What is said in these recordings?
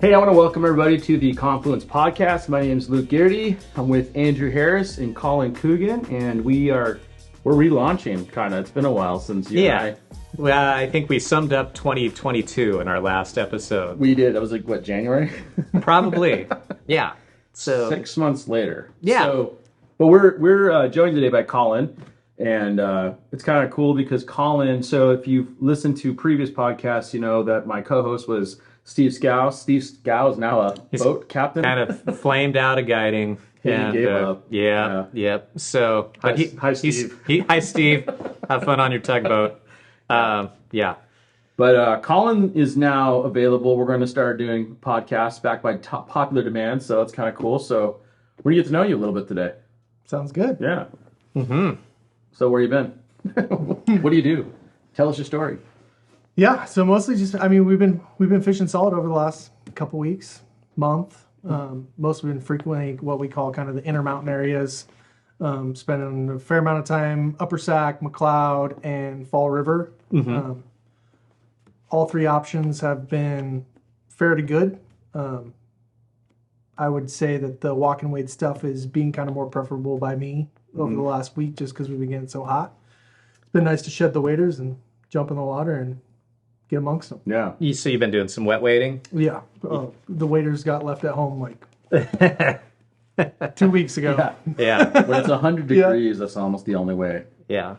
Hey, I want to welcome everybody to the Confluence Podcast. My name is Luke Geraty. I'm with Andrew Harris and Colin Coogan, and we're relaunching, kind of. It's been a while since you and I. Well, I think we summed up 2022 in our last episode. We did. That was like, what, January? Probably. Yeah. So 6 months later. Yeah. So, but we're joined today by Colin, and it's kind of cool because Colin, so if you've listened to previous podcasts, you know that my co-host was Steve Scow. Steve Scow is now a boat captain. Kind of flamed out of guiding. He gave up. Yep. So, but Hi, Steve. Hi, Steve. Have fun on your tugboat. Yeah. But Colin is now available. We're going to start doing podcasts back by popular demand, so that's kind of cool. So we're going to get to know you a little bit today. Sounds good. Yeah. Mm-hmm. So where you been? What do you do? Tell us your story. Yeah, so mostly just, we've been fishing solid over the last couple weeks, month. Mostly been frequenting what we call kind of the intermountain areas. Spending a fair amount of time Upper Sac, McLeod, and Fall River. Mm-hmm. All three options have been fairly good. I would say that the walk and wade stuff is being kind of more preferable by me over the last week just because we've been getting so hot. It's been nice to shed the waders and jump in the water and get amongst them. Yeah. So you've been doing some wet wading? Yeah. The waders got left at home like 2 weeks ago. Yeah. When it's 100 degrees, that's almost the only way. Yeah.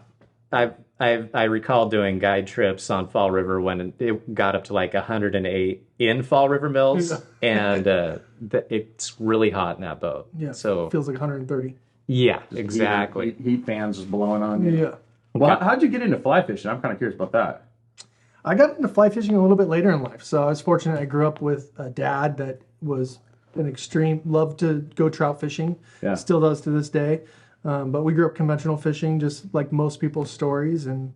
I recall doing guide trips on Fall River when it got up to like 108 in Fall River Mills, and it's really hot in that boat. Yeah. So it feels like 130. Yeah, exactly. Heat fans just blowing on you. Yeah. Well, how'd you get into fly fishing? I'm kind of curious about that. I got into fly fishing a little bit later in life. So I was fortunate. I grew up with a dad that was an extreme, loved to go trout fishing. Yeah. Still does to this day. But we grew up conventional fishing, just like most people's stories, and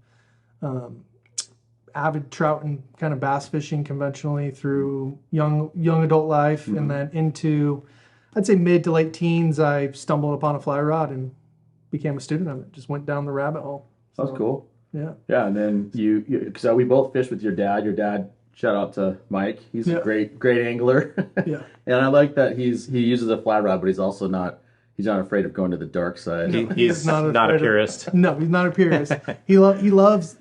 avid trout and kind of bass fishing conventionally through young adult life. Mm-hmm. And then into, I'd say mid to late teens, I stumbled upon a fly rod and became a student of it. Just went down the rabbit hole. So, That's cool. Yeah. Yeah, and then because we both fished with your dad. Your dad, shout out to Mike. He's a great angler. Yeah. And I like that he uses a fly rod, but he's also not afraid of going to the dark side. He's not a purist. No, he's not a purist. He loves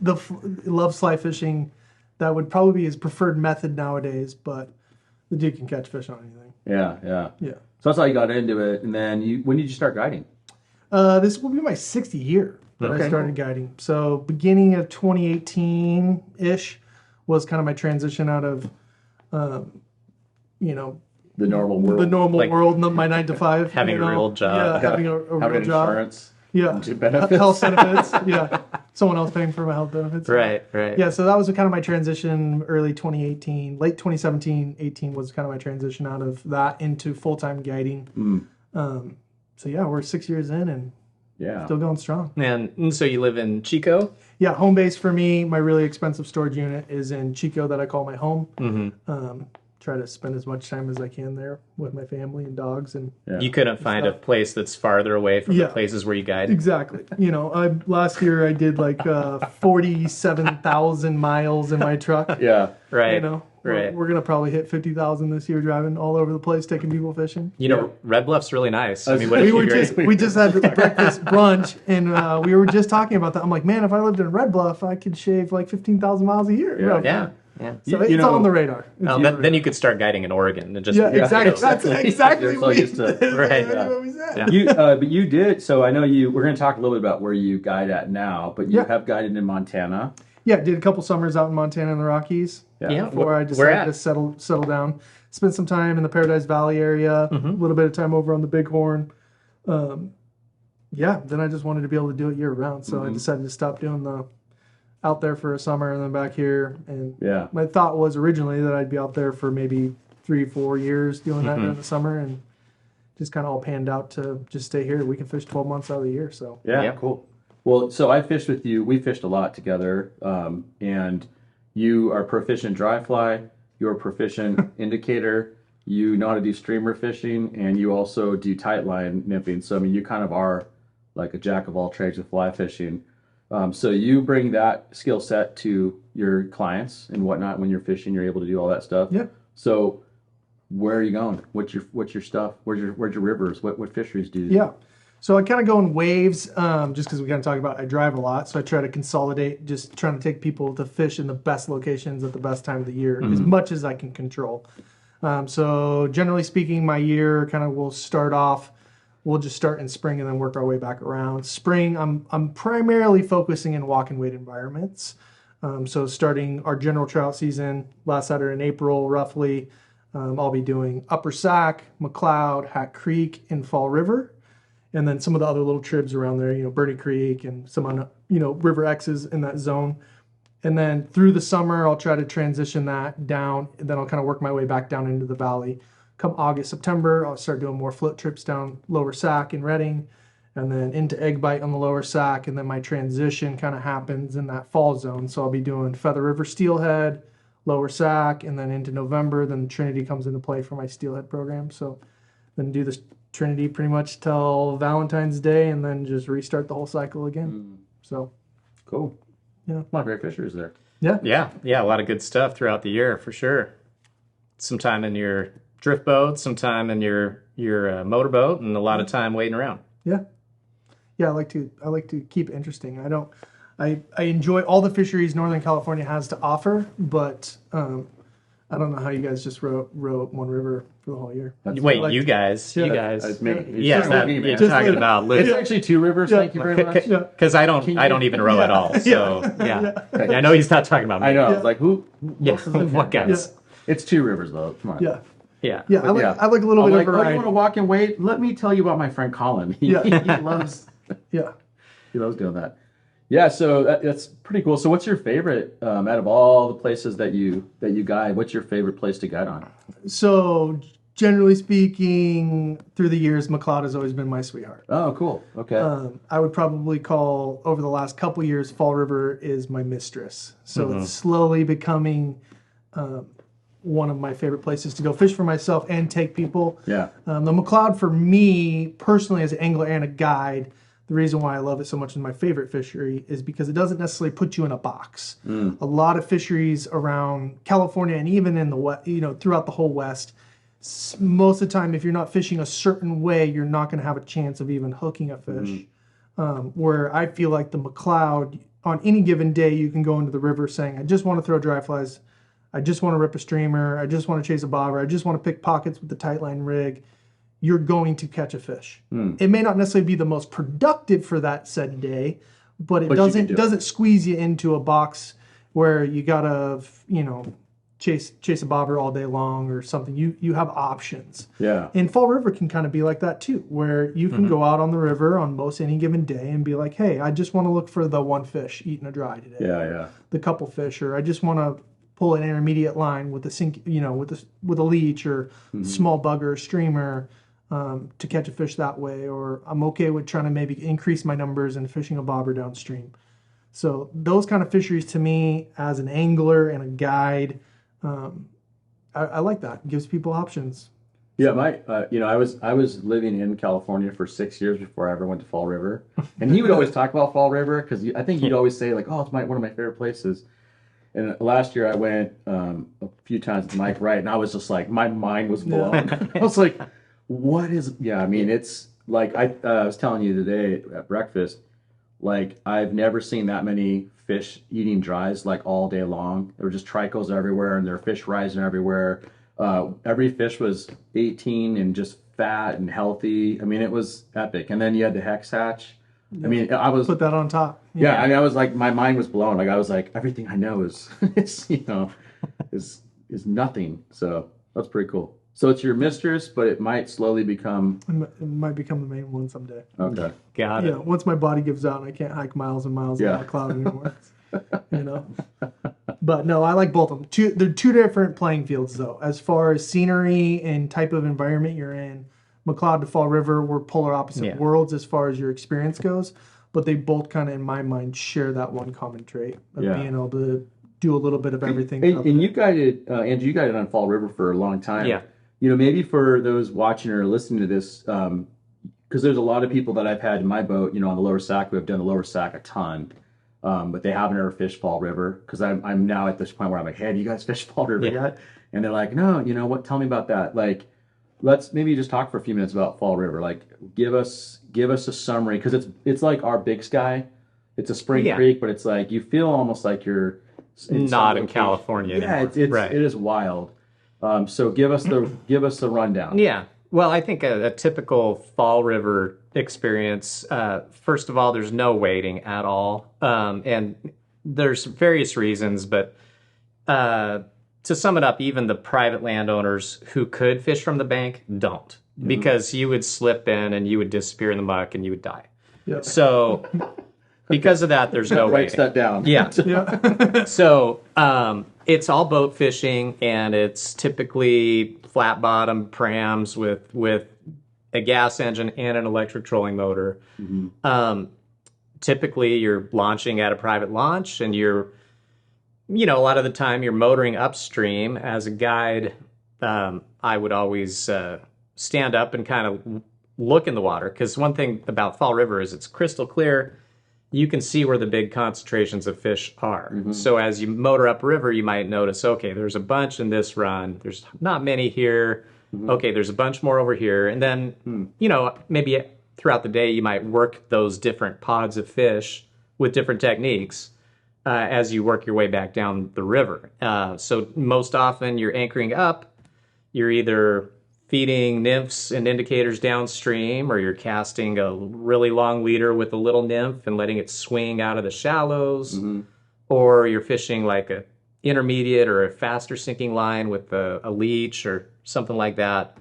fly fishing. That would probably be his preferred method nowadays, but the dude can catch fish on anything. Yeah. Yeah. So that's how you got into it. And then when did you start guiding? This will be my 6th year that I started guiding. So beginning of 2018-ish was kind of my transition out of, The normal world. the normal world, my 9 to 5. Having a real job. Yeah, having a real job. Insurance. Yeah. Benefits. Health benefits. Yeah. Someone else paying for my health benefits. Right. Yeah, so that was kind of my transition early 2018. Late 2017, 18 was kind of my transition out of that into full-time guiding. So yeah, we're 6 years in and still going strong. And so you live in Chico? Yeah, home base for me, my really expensive storage unit is in Chico that I call my home. Mm-hmm. Try to spend as much time as I can there with my family and dogs. And you couldn't find a place that's farther away from the places where you guide? Exactly. Last year I did like 47,000 miles in my truck. Yeah. Right. We're going to probably hit 50,000 this year driving all over the place, taking people fishing. Red Bluff's really nice. We just had breakfast, brunch, and we were just talking about that. I'm like, man, if I lived in Red Bluff, I could shave like 15,000 miles a year. Yeah. So it's on the radar. Then you could start guiding in Oregon and just exactly. That's exactly what we said. But you did. So I know we're going to talk a little bit about where you guide at now. But you have guided in Montana. Yeah, did a couple summers out in Montana and the Rockies. Before I decided to settle down. Spent some time in the Paradise Valley area. A little bit of time over on the Bighorn. Then I just wanted to be able to do it year round. So I decided to stop doing the out there for a summer and then back here. And my thought was originally that I'd be out there for maybe 3-4 years doing that during the summer, and just kind of all panned out to just stay here. We can fish 12 months out of the year. So cool. Well, so I fished with you. We fished a lot together, and you are proficient dry fly. You're a proficient indicator. You know how to do streamer fishing, and you also do tight line nipping. So you kind of are like a jack of all trades with fly fishing. So you bring that skill set to your clients and whatnot when you're fishing. You're able to do all that stuff. Yeah. So where are you going? What's your stuff? Where's your rivers? What fisheries do you? Yeah. So I kind of go in waves, just because we kind of talk about I drive a lot, so I try to consolidate, just trying to take people to fish in the best locations at the best time of the year, as much as I can control. So generally speaking, my year kind of will start off. We'll just start in spring and then work our way back around. Spring, I'm primarily focusing in walk and wade environments. So starting our general trout season last Saturday in April, roughly, I'll be doing Upper Sac, McLeod, Hat Creek, and Fall River. And then some of the other little tribs around there, Birdie Creek and some, River X's in that zone. And then through the summer, I'll try to transition that down, and then I'll kind of work my way back down into the valley. Come August, September, I'll start doing more float trips down Lower Sac and Redding, and then into Egg Bite on the Lower Sac, and then my transition kind of happens in that fall zone. So I'll be doing Feather River Steelhead, Lower Sac, and then into November, then Trinity comes into play for my Steelhead program. So then do this Trinity pretty much till Valentine's Day, and then just restart the whole cycle again. So cool. Yeah, a lot of great fisheries there. Yeah. A lot of good stuff throughout the year for sure. Some time in your drift boat, some time in your motorboat, and a lot of time waiting around. Yeah. I like to keep it interesting. I enjoy all the fisheries Northern California has to offer, but I don't know how you guys just wrote one river for the whole year. Wait, you guys. You're talking about Luke. It's actually 2 rivers. Thank you very much. Because I don't even row at all. So I know he's not talking about me. I know. I was like, who? What guys? It's 2 rivers though. Come on. Yeah. I like a little bit of variety. You want to walk and wait? Let me tell you about my friend Colin. He loves. He loves doing that. Yeah, so that's pretty cool. So what's your favorite out of all the places that you guide? What's your favorite place to guide on? So generally speaking, through the years, McLeod has always been my sweetheart. Oh, cool. Okay. I would probably call, over the last couple years, Fall River is my mistress. So it's slowly becoming one of my favorite places to go fish for myself and take people. Yeah. The McLeod, for me, personally, as an angler and a guide, the reason why I love it so much as my favorite fishery is because it doesn't necessarily put you in a box. A lot of fisheries around California and even in the West, throughout the whole West, most of the time, if you're not fishing a certain way, you're not going to have a chance of even hooking a fish. Where I feel like the McLeod, on any given day, you can go into the river saying, I just want to throw dry flies, I just want to rip a streamer, I just want to chase a bobber, I just want to pick pockets with the tightline rig. You're going to catch a fish. It may not necessarily be the most productive for that said day, but it doesn't squeeze you into a box where you gotta chase a bobber all day long or something. You have options. Yeah. And Fall River can kind of be like that too, where you can go out on the river on most any given day and be like, hey, I just want to look for the one fish eating a dry today. Yeah. The couple fish, or I just want to pull an intermediate line with a sink, with a leech or small bugger, streamer. To catch a fish that way, or I'm okay with trying to maybe increase my numbers and fishing a bobber downstream. So those kind of fisheries, to me, as an angler and a guide, I like that. It gives people options. Yeah, I was living in California for 6 years before I ever went to Fall River, and he would always talk about Fall River because I think he'd always say like, oh, it's one of my favorite places. And last year I went a few times with Mike Wright, and I was just like, my mind was blown. I was like, what is? Yeah, I mean, it's like I was telling you today at breakfast. Like, I've never seen that many fish eating dries like all day long. There were just tricos everywhere, and there were fish rising everywhere. Every fish was 18 and just fat and healthy. I mean, it was epic. And then you had the hex hatch. I mean, I was put that on top. Yeah, I mean, I was like, my mind was blown. Like, I was like, everything I know is nothing. So that's pretty cool. So it's your mistress, but it might slowly become... It might become the main one someday. Okay. Got it. Yeah, once my body gives out and I can't hike miles and miles on the cloud anymore. But no, I like both of them. They're 2 different playing fields, though. As far as scenery and type of environment you're in, McLeod to Fall River were polar opposite worlds as far as your experience goes. But they both kind of, in my mind, share that one common trait of being able to do a little bit of everything. And you guided, Andrew, you guided on Fall River for a long time. Yeah. Maybe for those watching or listening to this, because there's a lot of people that I've had in my boat, on the Lower Sac who have done the Lower Sac a ton. but they haven't ever fished Fall River, because I'm now at this point where I'm like, hey, do you guys fish Fall River yet? And they're like, no, you know what? Tell me about that. Like, let's maybe just talk for a few minutes about Fall River. Like, give us a summary, because it's like our Big Sky. It's a spring creek, but it's like you feel almost like you're not in California anymore. It is wild. So give us the rundown. Yeah. Well, I think a typical Fall River experience, first of all, there's no wading at all. And there's various reasons, but to sum it up, even the private landowners who could fish from the bank don't, because you would slip in and you would disappear in the muck and you would die. Yep. So because of that, there's no wading. Writes that down. Yeah. So it's all boat fishing, and it's typically flat bottom prams with a gas engine and an electric trolling motor. Typically, you're launching at a private launch, and you're, a lot of the time you're motoring upstream. As a guide, I would always stand up and kind of look in the water, because one thing about Fall River is it's crystal clear. You can see where the big concentrations of fish are. So as you motor upriver, you might notice, okay, there's a bunch in this run. There's not many here. Okay, there's a bunch more over here. And then, maybe throughout the day, you might work those different pods of fish with different techniques as you work your way back down the river. So most often you're anchoring up. You're either feeding nymphs and indicators downstream, or you're casting a really long leader with a little nymph and letting it swing out of the shallows, or you're fishing like a intermediate or a faster sinking line with a leech or something like that,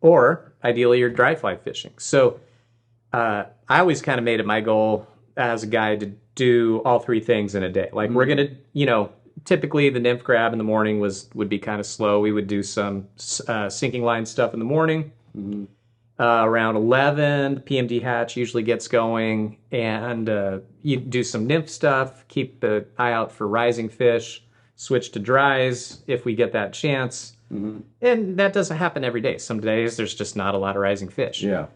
or ideally you're dry fly fishing. So I always kind of made it my goal as a guide to do all three things in a day. Like we're going to, typically the nymph grab in the morning would be kind of slow. We would do some sinking line stuff in the morning. Around 11, the PMD hatch usually gets going, and you do some nymph stuff, keep the eye out for rising fish, switch to dries if we get that chance. And that doesn't happen every day. Some days there's just not a lot of rising fish. Yeah.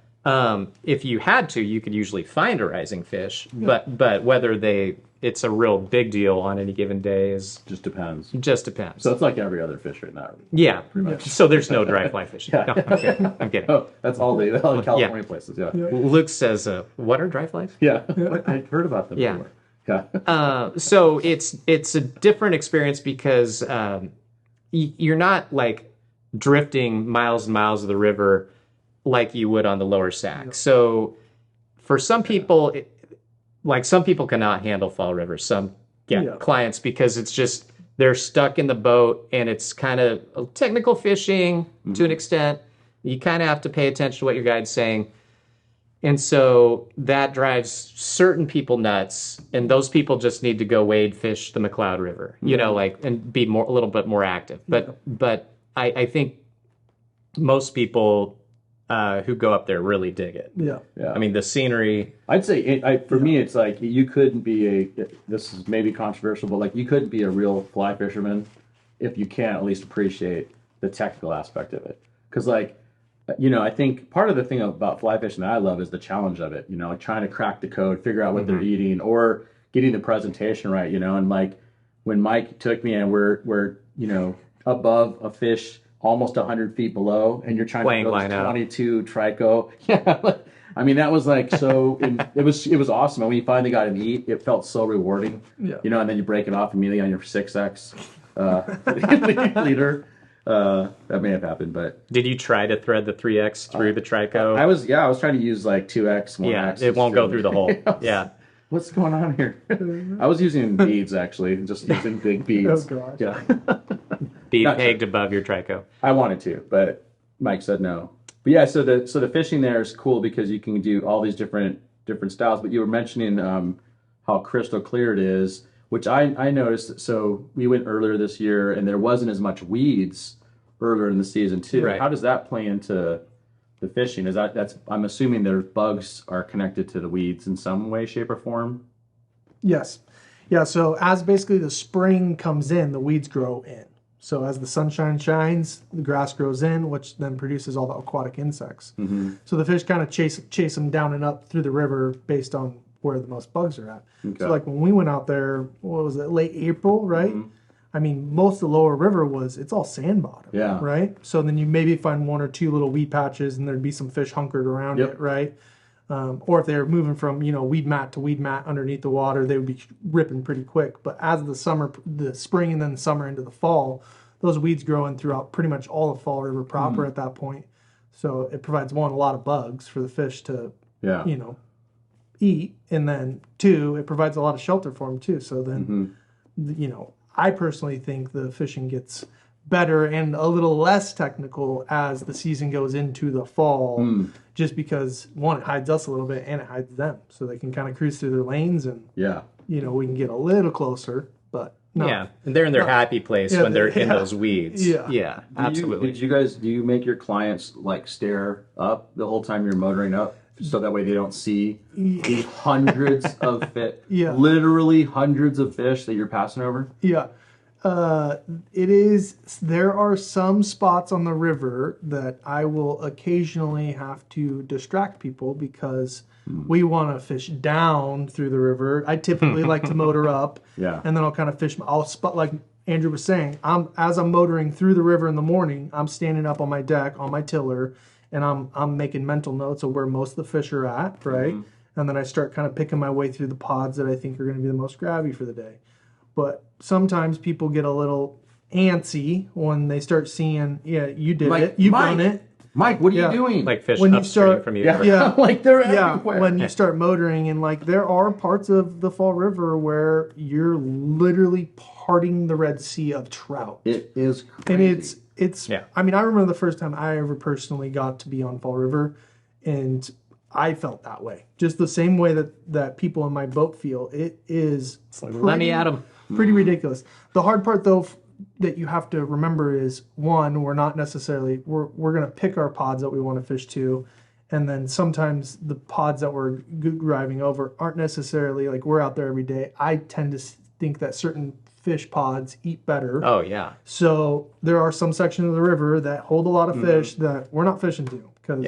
If you had to, you could usually find a rising fish, but whether it's a real big deal on any given day just depends. So it's like every other fishery in that. Yeah, pretty much. So there's no dry fly fishing. No, I'm kidding. Oh, that's all the California places. Yeah. Luke says, "What are dry flies?" Yeah, I've heard about them before. Yeah. So it's a different experience, because you're not like drifting miles and miles of the river like you would on the lower Sac. So for some people, some people cannot handle Fall River. Some clients, because it's just they're stuck in the boat, and it's kind of technical fishing to an extent. You kind of have to pay attention to what your guide's saying. And so that drives certain people nuts, and those people just need to go wade fish the McLeod River, and be a little bit more active. But I think most people who go up there really dig it. Yeah. I mean, the scenery. I'd say for me, it's like you couldn't be this is maybe controversial, but like you couldn't be a real fly fisherman if you can't at least appreciate the technical aspect of it. Because I think part of the thing about fly fishing that I love is the challenge of it, like trying to crack the code, figure out what they're eating, or getting the presentation right, and like when Mike took me and we're above a fish almost 100 feet below, and you're trying to throw this 22 trico. Yeah, I mean, that was like so. It was awesome. And when you finally got him to eat, it felt so rewarding. Yeah. And then you break it off immediately on your 6X leader. That may have happened, but did you try to thread the 3X through the trico? I was trying to use like 2X, 1X. Yeah, it won't go through the hole. Yeah. What's going on here? I was using beads, actually, just using big beads. Oh gosh. Yeah. Bead pegged above your trico. I wanted to, but Mike said no. But yeah, so the fishing there is cool because you can do all these different styles. But you were mentioning how crystal clear it is, which I noticed. So we went earlier this year, and there wasn't as much weeds earlier in the season too. Right. How does that play into the fishing? That's I'm assuming their bugs are connected to the weeds in some way, shape, or form. Yes. Yeah. So as basically the spring comes in, the weeds grow in. So as the sunshine shines, the grass grows in, which then produces all the aquatic insects. So the fish kind of chase them down and up through the river based on where the most bugs are at. Okay. So like when we went out there, what was it, late April, right? Mm-hmm. I mean, most of the lower river it's all sand bottom, right? So then you maybe find one or two little weed patches and there'd be some fish hunkered around it, right? Or if they're moving from, weed mat to weed mat underneath the water, they would be ripping pretty quick. But as the spring and then summer into the fall, those weeds growing throughout pretty much all of Fall River proper at that point. So it provides, one, a lot of bugs for the fish to, eat. And then two, it provides a lot of shelter for them too. So then, I personally think the fishing gets better and a little less technical as the season goes into the fall, just because, one, it hides us a little bit and it hides them. So they can kind of cruise through their lanes and, we can get a little closer, but and they're in their happy place when they're in those weeds. Yeah, absolutely. Do you make your clients like stare up the whole time you're motoring up? So that way they don't see the hundreds of fish, literally hundreds of fish that you're passing over? Yeah. There are some spots on the river that I will occasionally have to distract people because we want to fish down through the river. I typically like to motor up, and then I'll kind of fish. I'll spot, like Andrew was saying, as I'm motoring through the river in the morning, I'm standing up on my deck, on my tiller, and I'm making mental notes of where most of the fish are at, right? And then I start kind of picking my way through the pods that I think are going to be the most grabby for the day. But sometimes people get a little antsy when they start seeing, you did it, you've done it. Mike, what are you doing? Like fish upstream from you. Yeah. Like they're everywhere. When you start motoring, and like there are parts of the Fall River where you're literally parting the Red Sea of trout. It is crazy. And it's I mean, I remember the first time I ever personally got to be on Fall River, and I felt that way. Just the same way that people in my boat feel. It is let me at them. Pretty ridiculous. The hard part, though, that you have to remember is, one, we're not necessarily, we're going to pick our pods that we want to fish to, and then sometimes the pods that we're driving over aren't necessarily, like, we're out there every day. I tend to think that certain fish pods eat better. Oh, yeah. So there are some sections of the river that hold a lot of fish that we're not fishing to. Because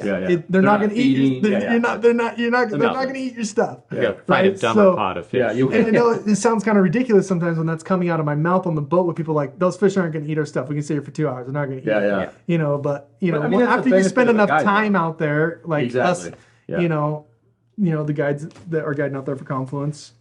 they're not going to eat. They're not going to eat your stuff. You got to find a dumber pot of fish. And I know it sounds kind of ridiculous sometimes when that's coming out of my mouth on the boat with people like, those fish aren't going to eat our stuff. We can stay here for 2 hours. They're not going to eat it. But I mean, after you spend enough time out there, like us, the guides that are guiding out there for Confluence,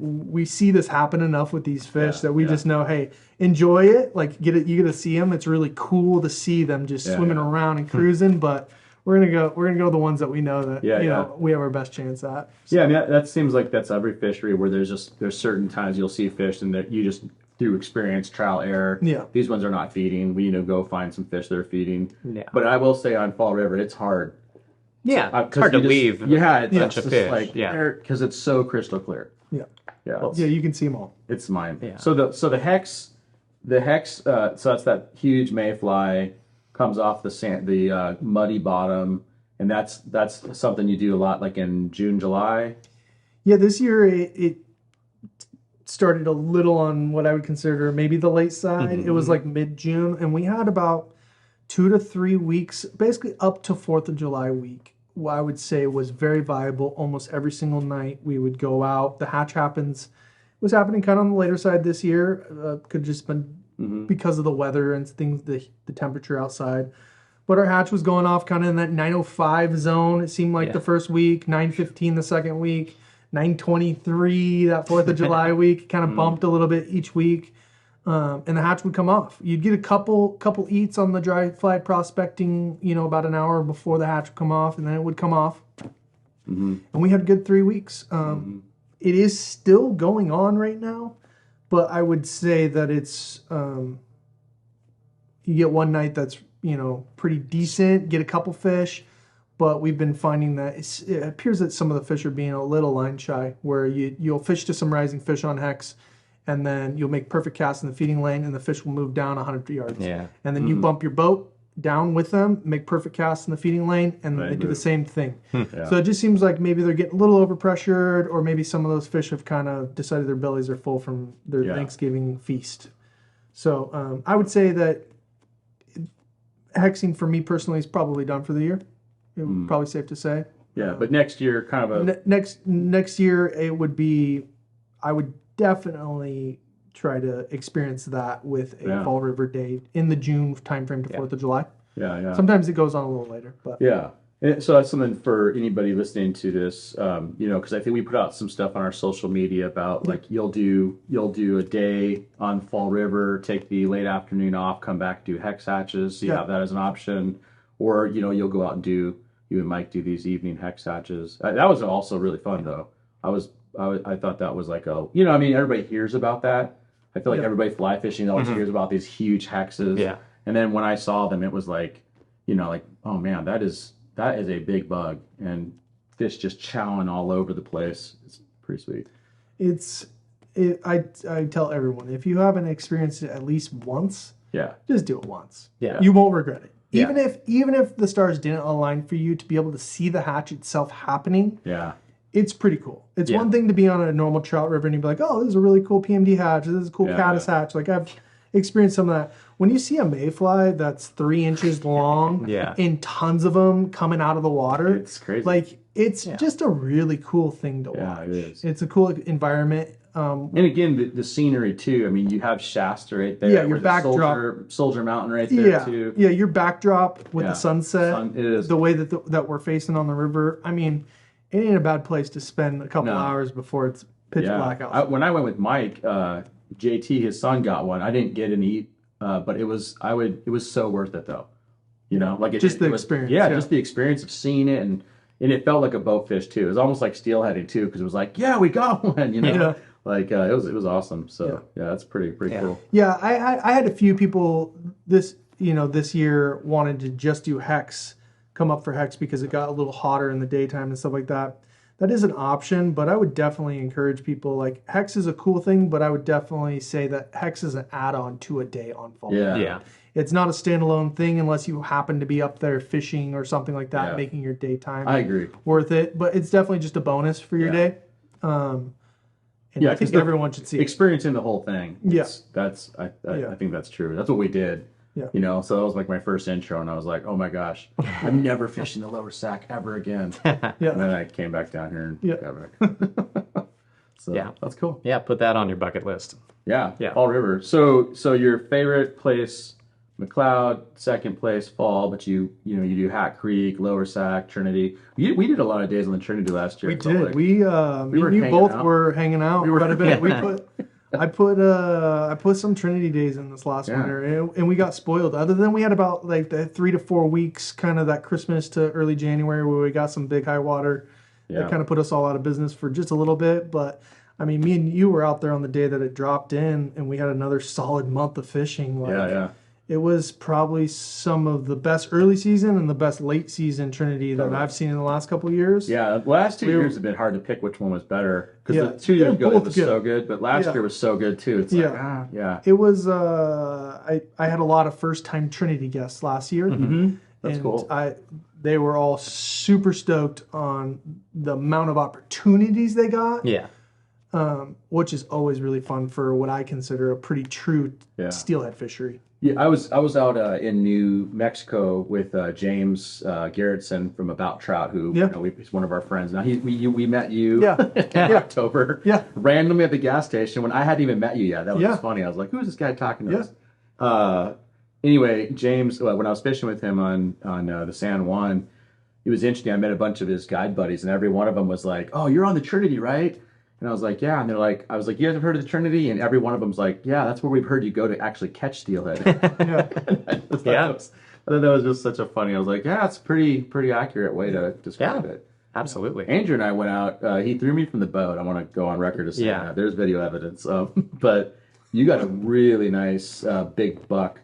we see this happen enough with these fish that we just know, hey, enjoy it. Like, you get to see them. It's really cool to see them just swimming around and cruising, but we're gonna go the ones that we know that we have our best chance at. So. Yeah, I mean that seems like that's every fishery where there's certain times you'll see fish and that you just through experience, trial, error. Yeah. These ones are not feeding. We go find some fish that are feeding. Yeah. But I will say on Fall River, it's hard. Yeah, it's hard to leave. It's bunch of fish. Like, because it's so crystal clear. Yeah. Yeah. You can see them all. It's mine. Yeah. So the hex, so that's that huge mayfly. Comes off the muddy bottom, and that's something you do a lot, like in June, July. Yeah, this year it started a little on what I would consider maybe the late side. It was like mid-June, and we had about 2 to 3 weeks, basically up to 4th of July week. What I would say was very viable. Almost every single night we would go out. The hatch was happening kind of on the later side this year. Could have just been because of the weather and things, the temperature outside. But our hatch was going off kind of in that 9:05 zone. It seemed like the first week, 9:15 the second week, 9:23 that 4th of July week. Kind of bumped a little bit each week, and the hatch would come off. You'd get a couple eats on the dry fly prospecting, about an hour before the hatch would come off, and then it would come off. And we had a good 3 weeks. It is still going on right now. But I would say that it's, you get one night that's, pretty decent, get a couple fish, but we've been finding that it appears that some of the fish are being a little line shy, where you'll fish to some rising fish on hex, and then you'll make perfect casts in the feeding lane, and the fish will move down 100 yards. Yeah. And then you bump your boat down with them, make perfect casts in the feeding lane, and they do the same thing. So it just seems like maybe they're getting a little overpressured, or maybe some of those fish have kind of decided their bellies are full from their Thanksgiving feast. So I would say that hexing for me personally is probably done for the year. It would probably safe to say. Yeah, but next year, kind of a next year, it would be. I would definitely try to experience that with a Fall River day in the June timeframe to 4th of July. Yeah, yeah. Sometimes it goes on a little later, but yeah. And so that's something for anybody listening to this, because I think we put out some stuff on our social media about like you'll do a day on Fall River, take the late afternoon off, come back, do hex hatches. So you have that as an option, or you'll go out and you and Mike do these evening hex hatches. That was also really fun though. I thought that was like everybody hears about that. I feel like everybody fly fishing always hears about these huge hexes. Yeah. And then when I saw them, it was like, oh man, that is a big bug, and fish just chowing all over the place. It's pretty sweet. I tell everyone, if you haven't experienced it at least once, just do it once. Yeah. You won't regret it. Yeah. Even if the stars didn't align for you to be able to see the hatch itself happening, it's pretty cool. It's one thing to be on a normal trout river and you'd be like, oh, this is a really cool PMD hatch. This is a cool caddis hatch. Like I've experienced some of that. When you see a mayfly that's 3 inches long and tons of them coming out of the water, it's crazy. Like it's just a really cool thing to watch. Yeah, it is. It's a cool environment. And again, the scenery too. I mean, you have Shasta right there. Yeah, your backdrop, Soldier Mountain right there too. Yeah, your backdrop with the sunset. It is the way that we're facing on the river. I mean, it ain't a bad place to spend a couple hours before it's pitch black out. When I went with Mike, JT, his son got one. I didn't get any, but it was so worth it though. Like just the experience. Just the experience of seeing it, and it felt like a boat fish too. It was almost like steelheading too, because it was like, we got one. Like it was awesome. So that's pretty cool. Yeah, I had a few people this year wanted to just do hex, come up for hex because it got a little hotter in the daytime and stuff like that. That is an option, but I would definitely encourage people, like hex is a cool thing, but I would definitely say that hex is an add-on to a day on fall. Yeah. It's not a standalone thing unless you happen to be up there fishing or something like that, making your daytime I agree. worth it. But it's definitely just a bonus for your day. And I think everyone should see experiencing the whole thing. I think that's true. That's what we did. Yeah. So that was like my first intro, and I was like, oh my gosh, I'm never fishing the lower sack ever again. And then I came back down here and got back. So that's cool. Yeah, put that on your bucket list. Yeah. Fall River. So your favorite place, McLeod, second place, Fall, but you do Hat Creek, Lower Sac, Trinity. We did a lot of days on the Trinity last year. We did. Like, we were hanging out quite a bit. I put some Trinity days in this last winter, and we got spoiled. Other than we had about like the 3 to 4 weeks, kind of that Christmas to early January, where we got some big high water. That kind of put us all out of business for just a little bit. But I mean, me and you were out there on the day that it dropped in, and we had another solid month of fishing. It was probably some of the best early season and the best late season Trinity that I've seen in the last couple of years. Yeah, the last 2 years have been hard to pick which one was better. Because the 2 years ago it was so good, but last year was so good too. It's It was, I had a lot of first-time Trinity guests last year. Mm-hmm. That's cool. They were all super stoked on the amount of opportunities they got. Yeah. Which is always really fun for what I consider a pretty true steelhead fishery. Yeah, I was out in New Mexico with James Garrettson from About Trout, who he's one of our friends. Now we met you in October, randomly at the gas station when I hadn't even met you yet. That was just funny. I was like, "Who's this guy talking to us?" Anyway, James, when I was fishing with him on the San Juan, it was interesting. I met a bunch of his guide buddies, and every one of them was like, "Oh, you're on the Trinity, right?" And I was like, yeah. And they're like, I was like, you guys have heard of the Trinity? And every one of them's like, yeah, that's where we've heard you go to actually catch steelhead. I thought that was just such a funny. I was like, yeah, it's pretty accurate way to describe it. Absolutely. Andrew and I went out. He threw me from the boat. I want to go on record to say that. There's video evidence. But you got a really nice big buck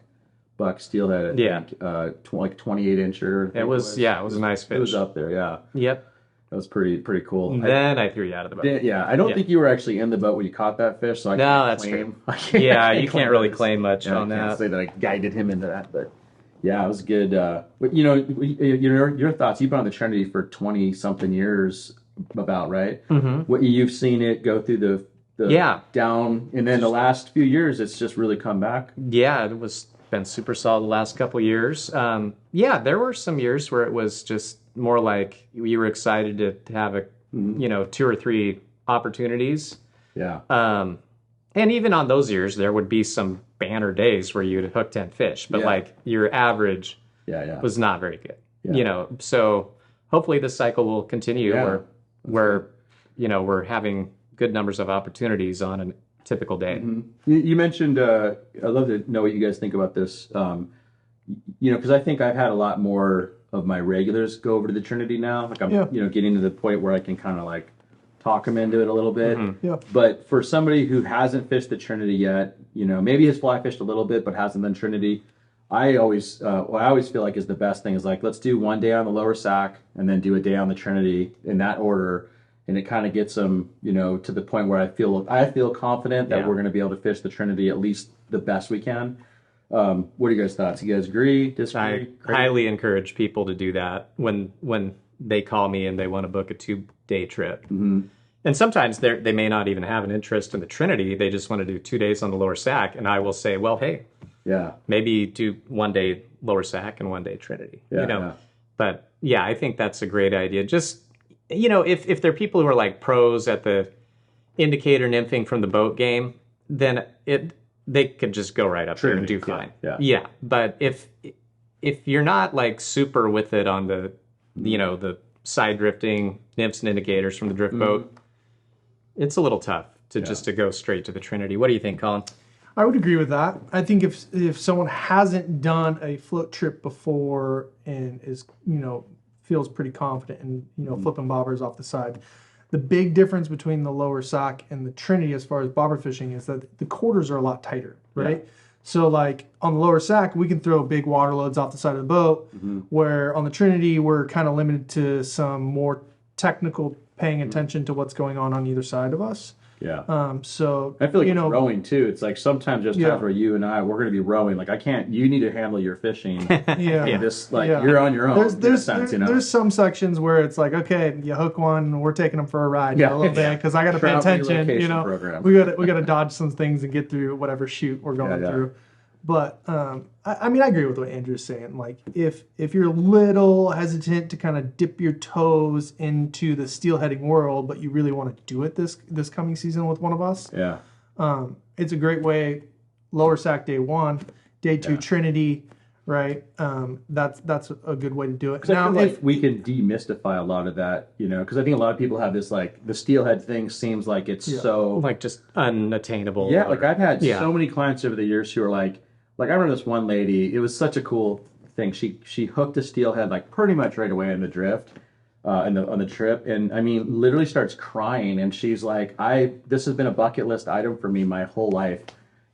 steelhead. I think, like 28 incher. It was a nice fish. It was up there. Yeah. Yep. That was pretty cool. And then I threw you out of the boat. I don't think you were actually in the boat when you caught that fish, so I can't claim. You can't really claim much on that. I can't say that I guided him into that, but it was good. But your thoughts. You've been on the Trinity for 20-something years, about right? Mm-hmm. What you've seen it go through the down, and then the last few years, it's just really come back. Yeah, it was been super solid the last couple years. There were some years where it was just more like you were excited to have a, 2 or 3 opportunities. Yeah. And even on those years, there would be some banner days where you'd hook 10 fish, but like your average was not very good. Yeah. So hopefully this cycle will continue where we're having good numbers of opportunities on a typical day. Mm-hmm. You mentioned, I'd love to know what you guys think about this. Because I think I've had a lot more of my regulars go over to the Trinity now. Like I'm, getting to the point where I can kind of like talk them into it a little bit. Mm-hmm. Yeah. But for somebody who hasn't fished the Trinity yet, maybe has fly fished a little bit but hasn't done Trinity, I always feel like is the best thing is like, let's do one day on the lower Sac and then do a day on the Trinity in that order. And it kind of gets them, to the point where I feel confident that we're going to be able to fish the Trinity at least the best we can. What are you guys' thoughts? You guys agree, disagree? I highly encourage people to do that when they call me and they want to book a 2-day trip. Mm-hmm. And sometimes they may not even have an interest in the Trinity. They just want to do 2 days on the lower Sac. And I will say, well, hey, maybe do 1 day lower Sac and 1 day Trinity. But yeah, I think that's a great idea. Just, if there are people who are like pros at the indicator nymphing from the boat game, then they could just go right up there and do fine. Yeah. But if you're not like super with it on the, the side drifting nymphs and indicators from the drift boat, it's a little tough to just to go straight to the Trinity. What do you think, Colin? I would agree with that. I think if someone hasn't done a float trip before and is, feels pretty confident in, flipping bobbers off the side, the big difference between the lower Sac and the Trinity as far as bobber fishing is that the quarters are a lot tighter, right? Yeah. So like on the lower Sac, we can throw big water loads off the side of the boat, where on the Trinity, we're kind of limited to some more technical paying attention to what's going on either side of us. Yeah. So I feel like it's rowing too. It's like sometimes there's times where you and we're going to be rowing. Like you need to handle your fishing. You're on your own. There's some sections where it's like, okay, you hook one, and we're taking them for a ride a little bit because I got to pay attention. We got to dodge some things and get through whatever chute we're going through. But I agree with what Andrew's saying. Like if you're a little hesitant to kind of dip your toes into the steelheading world, but you really want to do it this coming season with one of us, it's a great way. Lower Sac day 1, day 2 Trinity, right? That's a good way to do it. Now, if we can demystify a lot of that, because I think a lot of people have this like the steelhead thing seems like it's so like just unattainable. Yeah, like I've had so many clients over the years who are like I remember this one lady. It was such a cool thing. She hooked a steelhead like pretty much right away in the drift, on the trip, and literally starts crying. And she's like, this has been a bucket list item for me my whole life,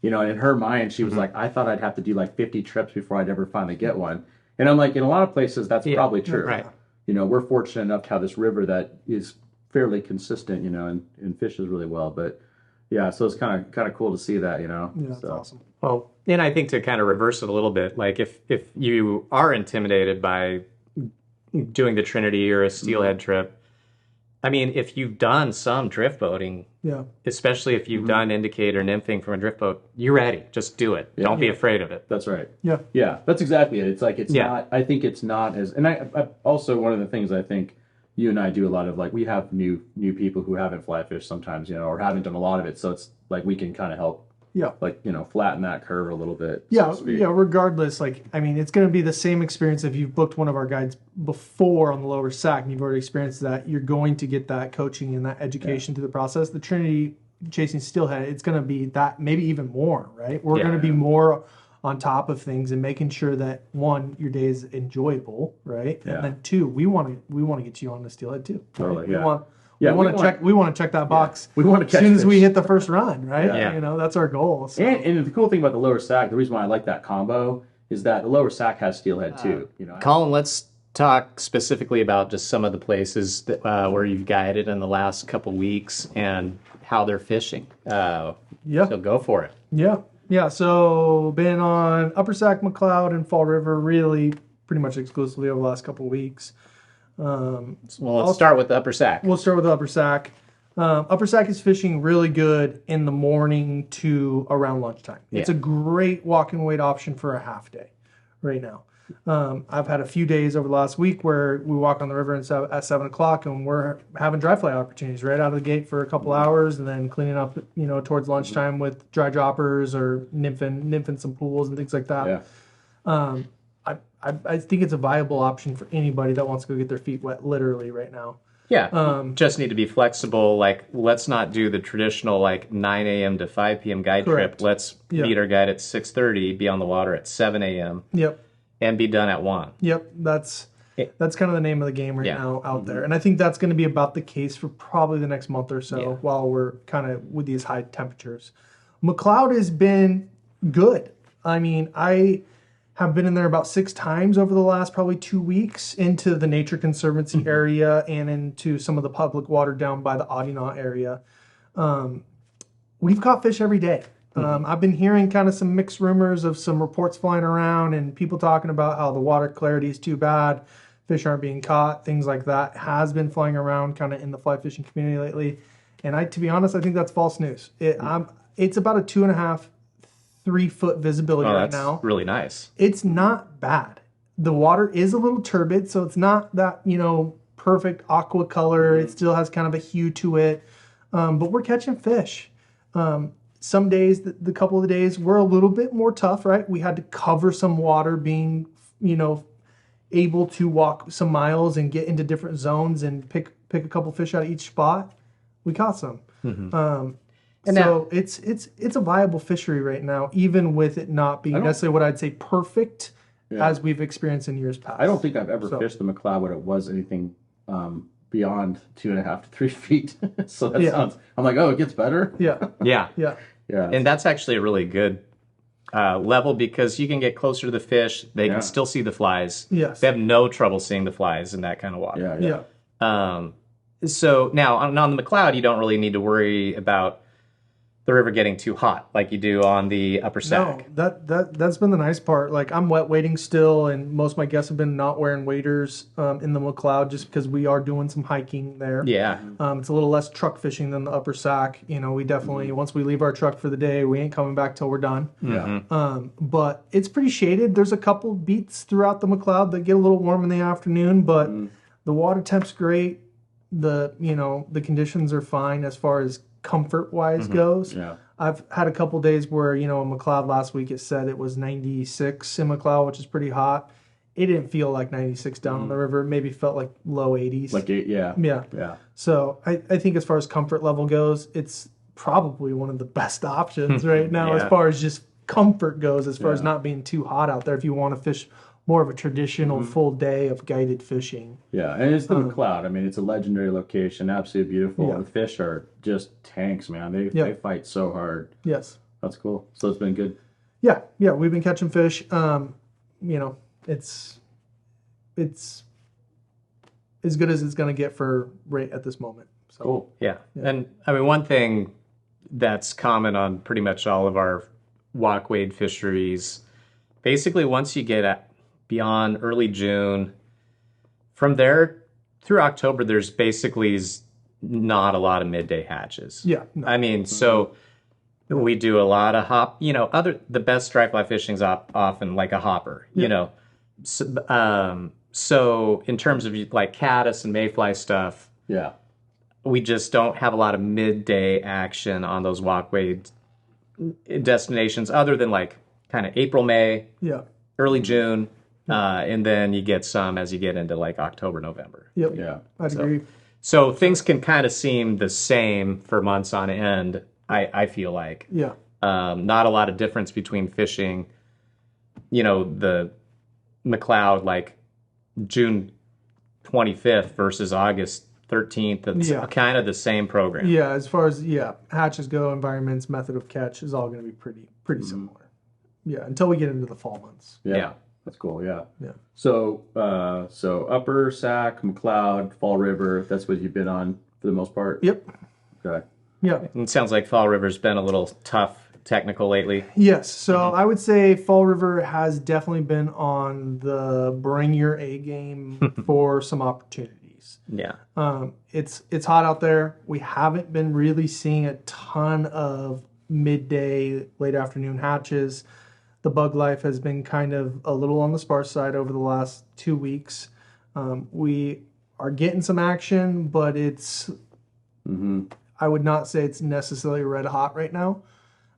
and in her mind she was like, I thought I'd have to do like 50 trips before I'd ever finally get one. And I'm like, in a lot of places that's probably true. Right. We're fortunate enough to have this river that is fairly consistent, and fishes really well, but. Yeah, so it's kind of cool to see that, Yeah, that's awesome. Well, and I think to kind of reverse it a little bit, like if you are intimidated by doing the Trinity or a steelhead trip, if you've done some drift boating, especially if you've done indicator nymphing from a drift boat, you're ready. Just do it. Don't be afraid of it. That's right. Yeah. Yeah, that's exactly it. It's like not. I think it's not as. And I also one of the things I think. You and I do a lot of we have new people who haven't fly fished sometimes, or haven't done a lot of it. So it's like we can kind of help, flatten that curve a little bit. Yeah, regardless, it's going to be the same experience if you've booked one of our guides before on the lower Sac and you've already experienced that. You're going to get that coaching and that education through the process. The Trinity chasing steelhead, it's going to be that, maybe even more, right? We're going to be more on top of things and making sure that 1, your day is enjoyable, right? And then 2, we want to get you on the steelhead too. Totally. Right? We want to check that box. We want to catch as soon as fish. we hit the first run, right? Yeah. That's our goal. So. And the cool thing about the lower Sac, the reason why I like that combo is that the lower Sac has steelhead too. Colin, let's talk specifically about just some of the places that, where you've guided in the last couple weeks and how they're fishing. So go for it. Yeah, so been on Upper Sac, McLeod, and Fall River really pretty much exclusively over the last couple of weeks. Let's start with the Upper Sac. We'll start with the Upper Sac. Upper Sac is fishing really good in the morning to around lunchtime. It's a great walk and wait option for a half day right now. I've had a few days over the last week where we walk on the river at 7 o'clock and we're having dry fly opportunities right out of the gate for a couple hours, and then cleaning up, towards lunchtime with dry droppers or nymphing some pools and things like that. Yeah. I think it's a viable option for anybody that wants to go get their feet wet literally right now. Yeah, just need to be flexible. Like, let's not do the traditional 9 a.m. to 5 p.m. guide trip. Let's meet our guide at 6:30, be on the water at 7 a.m. Yep. And be done at 1. Yep, that's kind of the name of the game right now out there. And I think that's going to be about the case for probably the next month or so while we're kind of with these high temperatures. McLeod has been good. I mean, I have been in there about 6 times over the last probably 2 weeks into the Nature Conservancy area and into some of the public water down by the Audinaut area. We've caught fish every day. I've been hearing kind of some mixed rumors of some reports flying around and people talking about how the water clarity is too bad, fish aren't being caught, things like that has been flying around kind of in the fly fishing community lately. And to be honest, I think that's false news. It's about a 2.5, 3 foot visibility right now. That's really nice. It's not bad. The water is a little turbid, so it's not that, perfect aqua color. It still has kind of a hue to it. But we're catching fish. Some days, the couple of days, were a little bit more tough, right? We had to cover some water, being, able to walk some miles and get into different zones and pick a couple fish out of each spot. We caught some. So it's a viable fishery right now, even with it not being necessarily what I'd say perfect as we've experienced in years past. I don't think I've ever fished the McLeod when it was anything beyond 2.5 to 3 feet. So that sounds. I'm like, oh, it gets better. Yeah. And that's actually a really good level because you can get closer to the fish. They can still see the flies. Yes. They have no trouble seeing the flies in that kind of water. So now on the McLeod, you don't really need to worry about the river getting too hot like you do on the upper Sac. No, that's been the nice part. Like, I'm wet wading still, and most of my guests have been not wearing waders in the McLeod just because we are doing some hiking there. Yeah. It's a little less truck fishing than the upper Sac. We definitely, once we leave our truck for the day, we ain't coming back till we're done. But it's pretty shaded. There's a couple beats throughout the McLeod that get a little warm in the afternoon, but the water temp's great. The conditions are fine as far as comfort-wise goes. I've had a couple days where, in McLeod last week, it said it was 96 in McLeod, which is pretty hot. It didn't feel like 96 down on the river. It maybe felt like low 80s. Yeah. So I think as far as comfort level goes, it's probably one of the best options right now as far as just comfort goes, as far as not being too hot out there if you want to fish more of a traditional full day of guided fishing. Yeah, and it's the McLeod. I mean, it's a legendary location, absolutely beautiful. The fish are just tanks, man. They fight so hard. Yes. That's cool. So it's been good. Yeah, we've been catching fish. It's as good as it's going to get for right at this moment. So, cool. Yeah. And I mean, one thing that's common on pretty much all of our walk wade fisheries, basically once you get beyond early June, from there through October, there's basically not a lot of midday hatches. Yeah. No. I mean, so we do a lot of hop, the best dry fly fishing is often like a hopper, So in terms of like caddis and mayfly stuff, we just don't have a lot of midday action on those walkway destinations other than like kind of April, May, early June. And then you get some as you get into like October, November. Yep. Yeah. I'd agree. So things can kind of seem the same for months on end, I feel like. Yeah. Not a lot of difference between fishing, the McLeod like June 25th versus August 13th. It's kind of the same program. Yeah. As far as, hatches go, environments, method of catch is all going to be pretty similar. Yeah. Until we get into the fall months. Yeah. That's cool, yeah. So, Upper Sac, McLeod, Fall River, that's what you've been on for the most part? Yep. Okay. Yeah. It sounds like Fall River's been a little tough technical lately. Yes, so I would say Fall River has definitely been on the bring your A game for some opportunities. Yeah. It's hot out there. We haven't been really seeing a ton of midday, late afternoon hatches. the bug life has been kind of a little on the sparse side over the last 2 weeks. We are getting some action, but it's, I would not say it's necessarily red hot right now.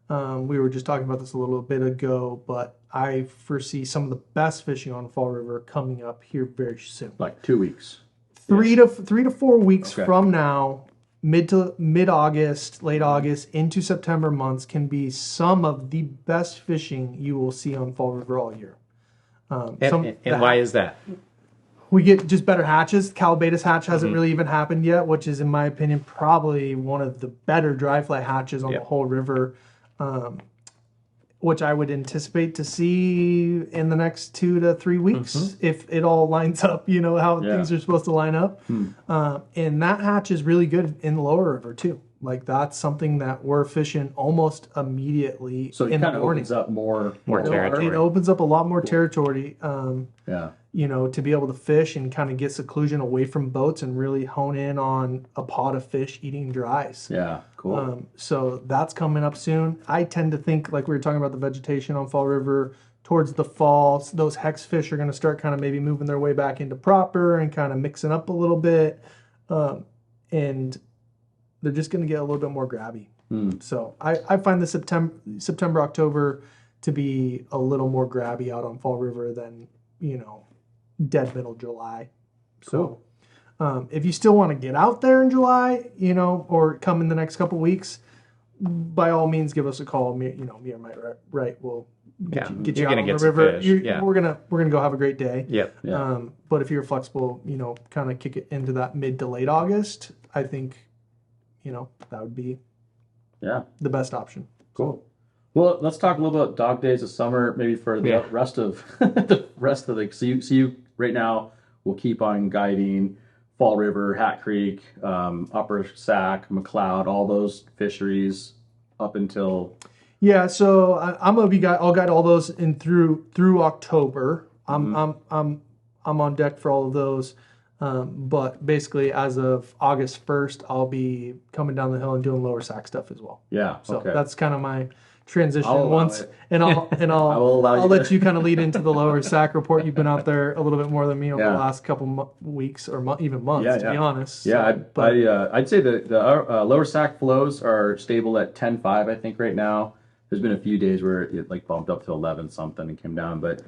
We were just talking about this a little bit ago, but I foresee some of the best fishing on Fall River coming up here very soon. Like 2 weeks. 3 to 4 weeks from now, mid-August, late August into September months can be some of the best fishing you will see on Fall River all year. And why is that? We get just better hatches. Calabaitis hatch hasn't really even happened yet, which is, in my opinion, probably one of the better dry fly hatches on the whole river, which I would anticipate to see in the next 2 to 3 weeks if it all lines up, how things are supposed to line up. And that hatch is really good in the lower river too. Like that's something that we're fishing almost immediately. So it kind of opens up more territory. It opens up a lot more territory. To be able to fish and kind of get seclusion away from boats and really hone in on a pod of fish eating dries. Yeah, cool. So that's coming up soon. I tend to think, like we were talking about the vegetation on Fall River, towards the fall, those hex fish are going to start kind of maybe moving their way back into proper and kind of mixing up a little bit. And they're just going to get a little bit more grabby. So I find the September, October to be a little more grabby out on Fall River than, dead middle July. So if you still want to get out there in July, or come in the next couple weeks, by all means give us a call. Me or my right will get you out on the river. We're gonna go have a great day. But if you're flexible, kind of kick it into that mid to late August, I think that would be the best option. Cool. Well, let's talk a little about dog days of summer, maybe for the rest of so you right now we'll keep on guiding Fall River, Hat Creek, Upper Sac, McLeod, all those fisheries up until so I'll guide all those in through October. I'm on deck for all of those. But basically, as of August 1st, I'll be coming down the hill and doing Lower Sac stuff as well. So that's kind of my transition I'll let you kind of lead into the Lower Sac report. You've been out there a little bit more than me over the last couple weeks or even months, to be honest. I'd say the Lower Sac flows are stable at 10.5, I think, right now. There's been a few days where it bumped up to 11 something and came down, but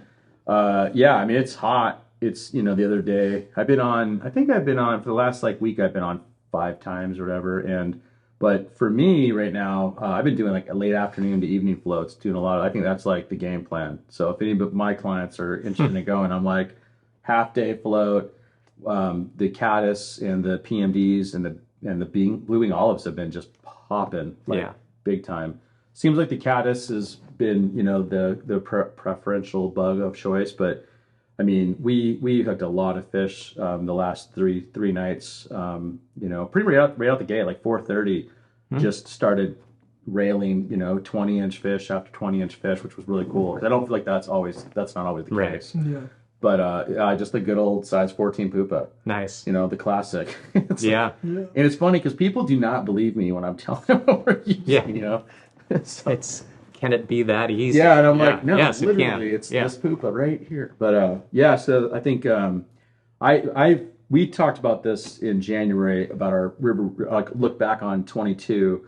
it's hot. It's, the other day I've been on for the last week, I've been on 5 times or whatever. But for me right now, I've been doing a late afternoon to evening floats, doing a lot I think that's the game plan. So if any of my clients are interested in going, I'm half day float, the caddis and the PMDs and the blue wing olives have been just popping big time. Seems like the caddis has been, the preferential bug of choice, but I mean, we hooked a lot of fish the last three nights. Pretty right out the gate, 4:30, just started railing 20-inch fish after 20-inch fish, which was really cool. I don't feel like that's not always the case. But just the good old size 14 pupa. Nice. The classic. And it's funny because people do not believe me when I'm telling them what we're using. So, can it be that easy? Yeah, and I'm like, no, yes, literally, it's this pupa right here. But so I think we talked about this in January about our river, look back on 22,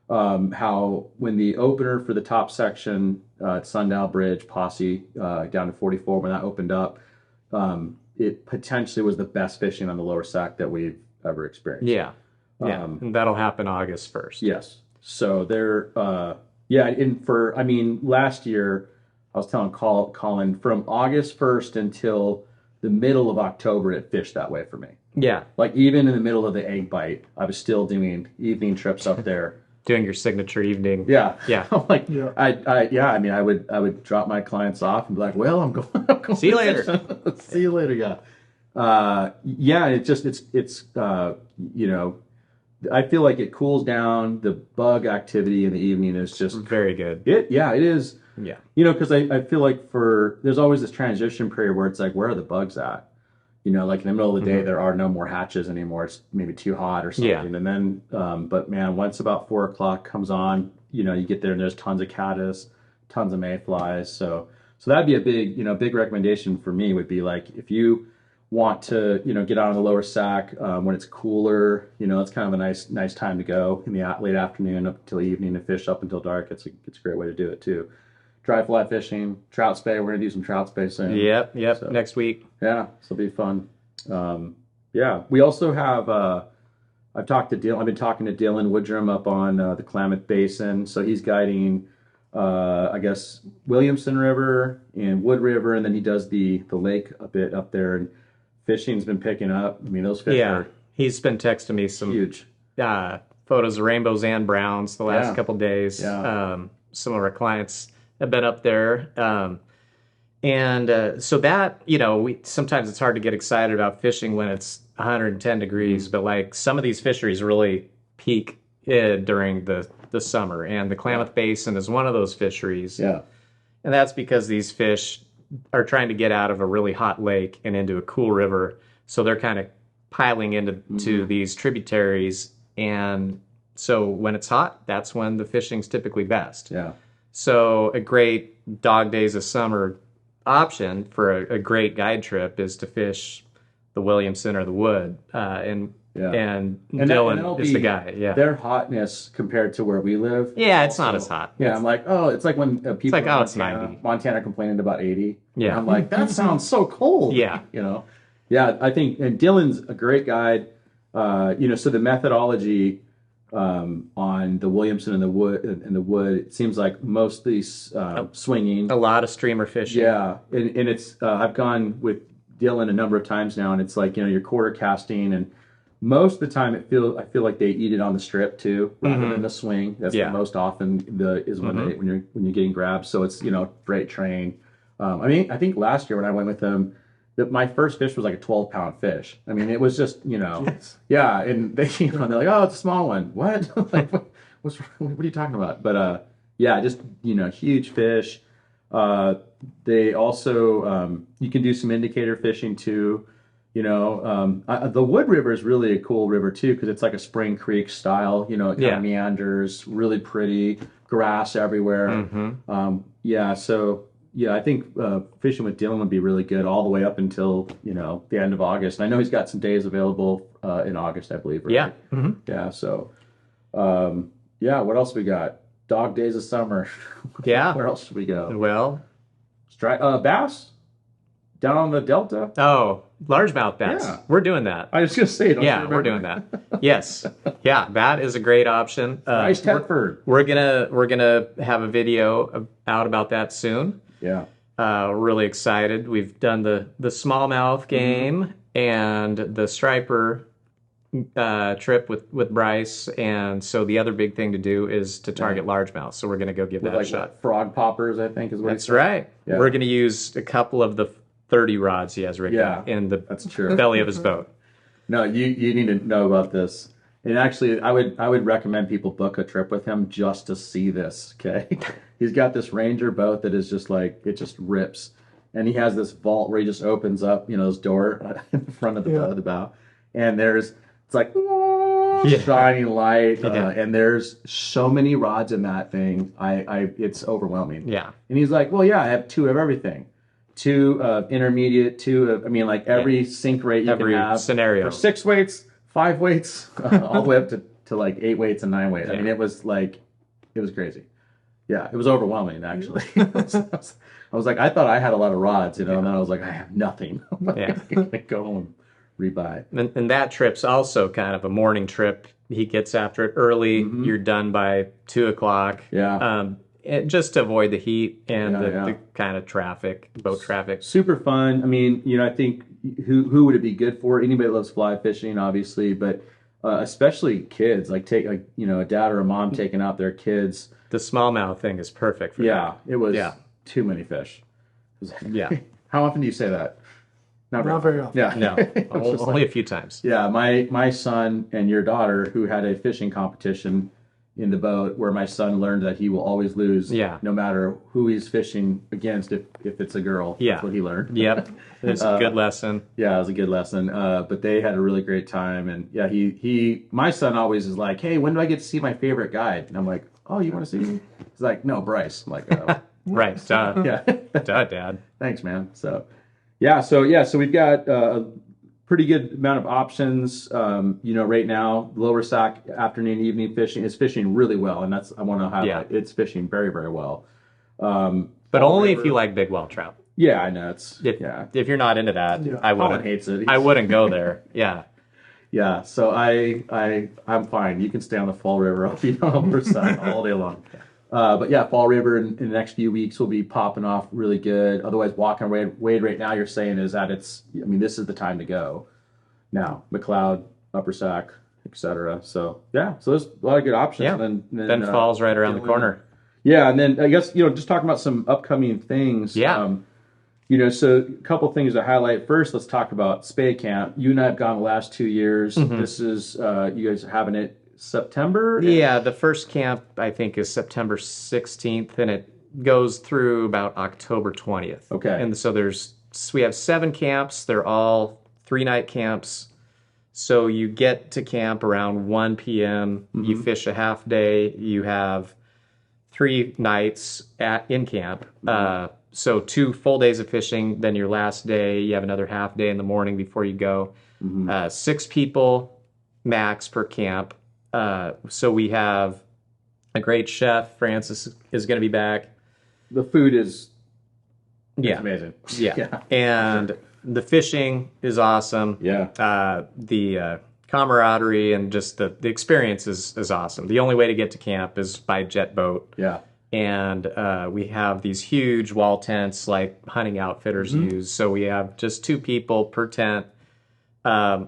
how when the opener for the top section at Sundial Bridge, Posse, down to 44, when that opened up, it potentially was the best fishing on the Lower Sac that we've ever experienced. And that'll happen August 1st. Yes. So they're last year, I was telling Colin, from August 1st until the middle of October, it fished that way for me. Yeah. Even in the middle of the egg bite, I was still doing evening trips up there. Doing your signature evening. Yeah. I'm I would drop my clients off and be like, well, I'm going see you later. See you later, I feel like it cools down. The bug activity in the evening is just very good. It is. Yeah. Because I feel like there's always this transition period where it's where are the bugs at? In the middle of the day, there are no more hatches anymore. It's maybe too hot or something. Yeah. And then, but man, once about 4 o'clock comes on, you get there and there's tons of caddis, tons of mayflies. So that'd be a big recommendation for me would be like if you want to, get out on the lower Sac when it's cooler, it's kind of a nice time to go in the late afternoon up until evening to fish up until dark. It's a great way to do it too. Dry fly fishing, trout spay. We're gonna do some trout spay soon. Yep. So, next week. Yeah, so it'll be fun. We also have. I've been talking to Dylan Woodrum up on the Klamath Basin. So he's guiding, I guess, Williamson River and Wood River, and then he does the lake a bit up there. And fishing's been picking up. I mean, those fish are he's been texting me some huge photos of rainbows and browns the last couple days. Yeah. Some of our clients have been up there. So that, sometimes it's hard to get excited about fishing when it's 110 degrees, but like some of these fisheries really peak during the summer. And the Klamath Basin is one of those fisheries. Yeah. And that's because these fish are trying to get out of a really hot lake and into a cool river. So they're kind of piling into these tributaries. And so when it's hot, that's when the fishing's typically best. Yeah. So a great dog days of summer option for a great guide trip is to fish the Williamson or the Wood. And Dylan is the guy. Yeah. Their hotness compared to where we live. Yeah, it's not as hot. Yeah, I'm like, it's like when people it's like, in it's 90. Montana complaining about 80. Yeah. And I'm like, that sounds so cold. Yeah. Yeah, I think, and Dylan's a great guide. So the methodology on the Williamson and the Wood, it seems like mostly swinging. A lot of streamer fishing. Yeah, and it's I've gone with Dylan a number of times now, and it's like you're quarter casting, and most of the time I feel like they eat it on the strip too, rather than the swing. That's the most often when you're getting grabbed. So it's freight train. I think last year when I went with them, my first fish was like a 12-pound fish. I mean, it was just yeah, and they're like, oh, it's a small one. What? Like, what are you talking about? But just huge fish. They also you can do some indicator fishing too. The Wood River is really a cool river too because it's like a Spring Creek style. It kind of meanders, really pretty, grass everywhere. I think fishing with Dylan would be really good all the way up until the end of August. And I know he's got some days available in August, I believe. Right? Yeah. Mm-hmm. Yeah. So what else we got? Dog days of summer. Yeah. Where else should we go? Well, bass down on the Delta. Oh, largemouth bass. Yeah. We're doing that. I was just saying. We're doing that. Yes. Yeah, that is a great option. Nice Tedford. We're gonna have a video out about that soon. Yeah. We're really excited. We've done the smallmouth game and the striper trip with Bryce, and so the other big thing to do is to target largemouth. So we're going to go give that a shot. Frog poppers, I think, is what that's right. Yeah. We're going to use a couple of the 30 rods he has written in the belly of his boat. No, you need to know about this. And actually, I would recommend people book a trip with him just to see this. Okay, he's got this Ranger boat that is just like it just rips, and he has this vault where he just opens up, this door in front of the bow, and it's like shining light, and there's so many rods in that thing. It's overwhelming. Yeah, and he's like, well, yeah, I have 2 of everything. 2 intermediate, 2 of, every sink rate you can have. Scenario. For 6 weights, 5 weights, all the way up to like 8 weights and 9 weights. Yeah. I mean, it was crazy. Yeah, it was overwhelming, actually. I was like, I thought I had a lot of rods, and then I was like, I have nothing. Go home, rebuy. And that trip's also kind of a morning trip. He gets after it early. Mm-hmm. You're done by 2:00. Yeah. Just to avoid the heat and the kind of boat traffic. Super fun. I mean, I think who would it be good for? Anybody that loves fly fishing, obviously, but especially kids. Like a dad or a mom taking out their kids. The smallmouth thing is perfect for that. It was too many fish. How often do you say that? Not very often. Yeah. No. Only a few times. Yeah, my son and your daughter, who had a fishing competition in the boat, where my son learned that he will always lose no matter who he's fishing against if it's a girl. Yeah. That's what he learned. Yep. It's a good lesson. Yeah, it was a good lesson. But they had a really great time. And my son always is like, hey, when do I get to see my favorite guide? And I'm like, oh, you want to see me? He's like, no, Bryce. I'm like, Right. Duh. Yeah. Duh, Dad. Thanks, man. So we've got a pretty good amount of options. Right now, lower sack afternoon, evening fishing is fishing really well, and I want to highlight it's fishing very, very well. But only if you like big well trout. Yeah, I know. If you're not into that, I wouldn't. Colin hates it. I wouldn't go there. Yeah. Yeah. So I'm fine. You can stay on the Fall River. I'll be on the lower side all day long. But yeah, Fall River in the next few weeks will be popping off really good. Otherwise, walking Wade right now, you're saying is that this is the time to go now. McLeod, Upper Sac, etc. So yeah, so there's a lot of good options. Yeah. Then Fall's right around the corner. Yeah, and then I guess just talking about some upcoming things. Yeah. So a couple things to highlight. First, let's talk about Spay Camp. You and I have gone the last 2 years. Mm-hmm. This is you guys are having it September? Yeah, the first camp, I think, is September 16th, and it goes through about October 20th. Okay. And so we have 7 camps. They're all 3-night camps. So you get to camp around 1 p.m. Mm-hmm. You fish a half day. You have 3 nights in camp. Mm-hmm. So 2 full days of fishing. Then your last day, you have another half day in the morning before you go. Mm-hmm. 6 people max per camp. So we have a great chef. Francis is going to be back. The food is amazing. Yeah. And the fishing is awesome. Yeah. The camaraderie and just the experience is awesome. The only way to get to camp is by jet boat. Yeah. And we have these huge wall tents like hunting outfitters use. So we have just 2 people per tent.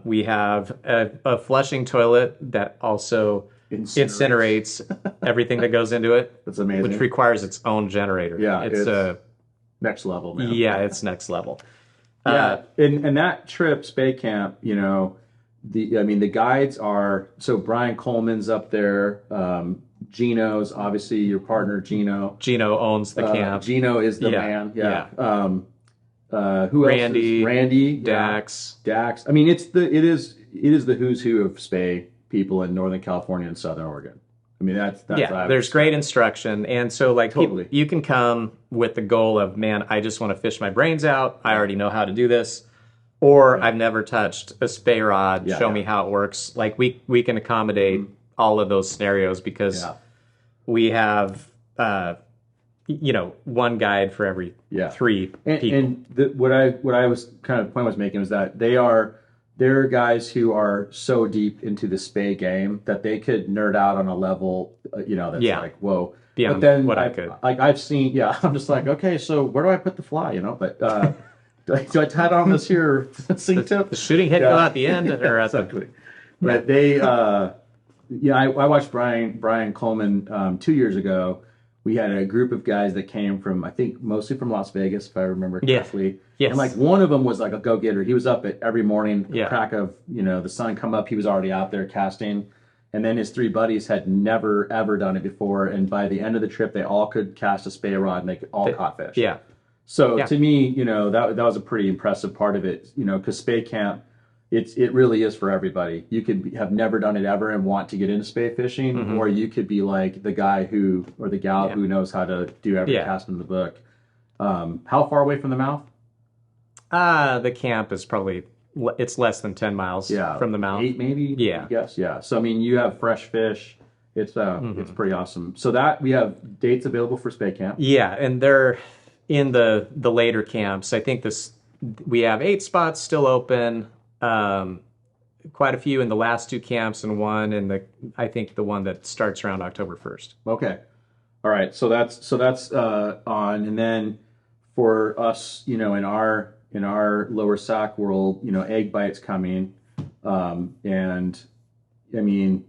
We have a flushing toilet that also incinerates everything that goes into it. That's amazing. Which requires its own generator. Yeah, it's next level, man. Yeah, it's next level. And that trip, Spay Camp, the guides are, so Brian Coleman's up there. Gino's obviously your partner, Gino. Gino owns the camp. Gino is the man. Yeah. Who Randy, else? Randy, Dax. Dax. I mean, it is the who's who of Spay people in Northern California and Southern Oregon. I mean, that's there's great instruction, and so totally. You can come with the goal of, man, I just want to fish my brains out. I already know how to do this, or I've never touched a Spay rod. Show me how it works. Like we can accommodate all of those scenarios because we have one guide for every 3 people. And what I was kind of point I was making was that they're guys who are so deep into the Spay game that they could nerd out on a level, that's like, whoa. Beyond but then what I could. Like I've seen, I'm just like, okay, so where do I put the fly, But do I tie it on this here sink tip? The shooting head go out the end or at exactly. But they, I watched Brian Coleman 2 years ago. We had a group of guys that came from, I think, mostly from Las Vegas, if I remember correctly. Yes. And like one of them was like a go-getter. He was up at every morning, crack of, the sun come up. He was already out there casting. And then his 3 buddies had never, ever done it before. And by the end of the trip, they all could cast a Spay rod and they all caught fish. Yeah. So to me, that was a pretty impressive part of it, because Spay Camp, it really is for everybody. You could have never done it ever and want to get into Spay fishing, or you could be like the guy or the gal who knows how to do every cast in the book. How far away from the mouth? The camp is probably, it's less than 10 miles from the mouth. 8 maybe? Yeah. Yes, yeah. So, I mean, you have fresh fish. It's pretty awesome. So that, we have dates available for Spay Camp. Yeah, and they're in the later camps. I think we have 8 spots still open. Quite a few in the last 2 camps and one in I think the one that starts around October 1st. Okay. All right. So that's on. And then for us, in our lower sac world, egg bite's coming. And I mean,